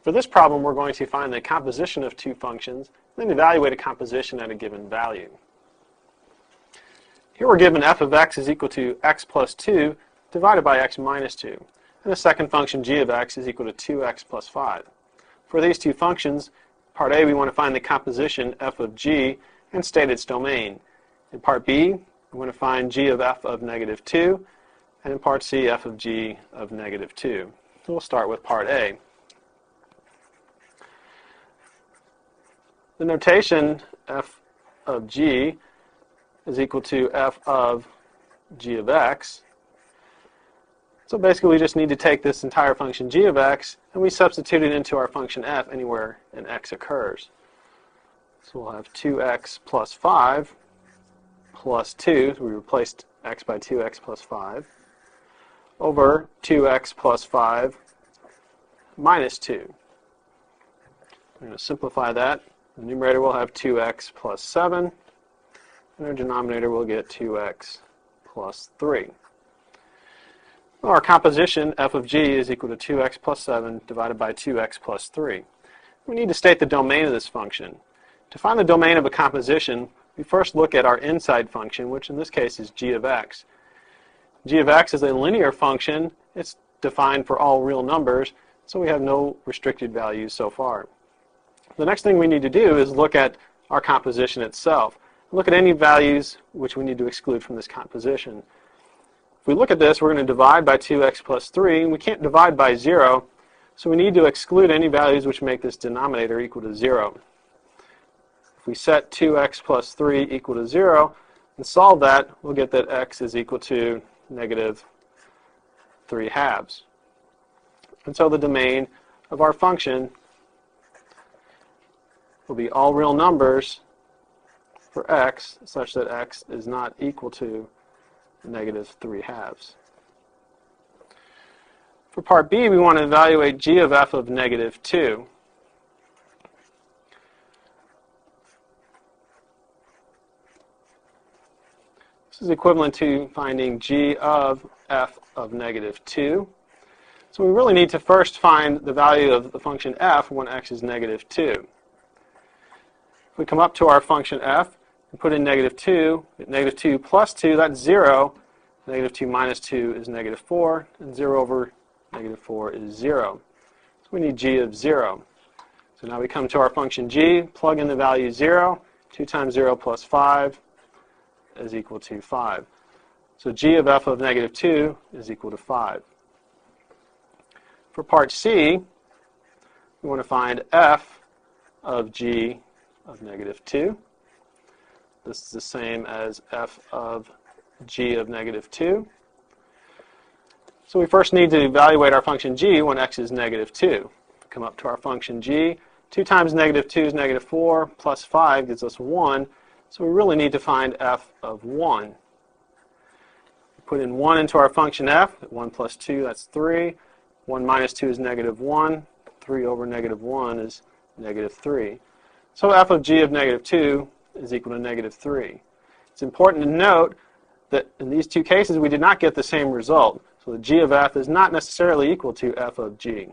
For this problem, we're going to find the composition of two functions, and then evaluate a composition at a given value. Here we're given f of x is equal to x plus 2 divided by x minus 2. And the second function, g of x, is equal to 2x plus 5. For these two functions, part A, we want to find the composition f of g and state its domain. In part B, we want to find g of f of negative 2, and in part C, f of g of negative 2. So we'll start with part A. The notation f of g is equal to f of g of x. So basically we just need to take this entire function g of x and we substitute it into our function f anywhere an x occurs. So we'll have 2x plus 5 plus 2, so we replaced x by 2x plus 5, over 2x plus 5 minus 2. We're going to simplify that. The numerator will have 2x plus 7, and our denominator will get 2x plus 3. Well, our composition, f of g, is equal to 2x plus 7 divided by 2x plus 3. We need to state the domain of this function. To find the domain of a composition, we first look at our inside function, which in this case is g of x. G of x is a linear function. It's defined for all real numbers, so we have no restricted values so far. The next thing we need to do is look at our composition itself. Look at any values which we need to exclude from this composition. If we look at this, we're going to divide by 2x plus 3, and we can't divide by 0, so we need to exclude any values which make this denominator equal to 0. If we set 2x plus 3 equal to 0 and solve that, we'll get that x is equal to negative 3 halves. And so the domain of our function will be all real numbers for x such that x is not equal to negative 3 halves. For part B, we want to evaluate g of f of negative 2. This is equivalent to finding g of f of negative 2. So we really need to first find the value of the function f when x is negative 2. If we come up to our function f and put in negative 2, negative 2 plus 2, that's 0. Negative 2 minus 2 is negative 4, and 0 over negative 4 is 0. So we need g of 0. So now we come to our function g, plug in the value 0. 2 times 0 plus 5 is equal to 5. So g of f of negative 2 is equal to 5. For part C, we want to find f of g of negative 2. This is the same as f of g of negative 2. So we first need to evaluate our function g when x is negative 2. Come up to our function g. 2 times negative 2 is negative 4, plus 5 gives us 1. So we really need to find f of 1. Put in 1 into our function f. 1 plus 2, that's 3. 1 minus 2 is negative 1. 3 over negative 1 is negative 3. So f of g of negative 2 is equal to negative 3. It's important to note that in these two cases we did not get the same result. So the g of f is not necessarily equal to f of g.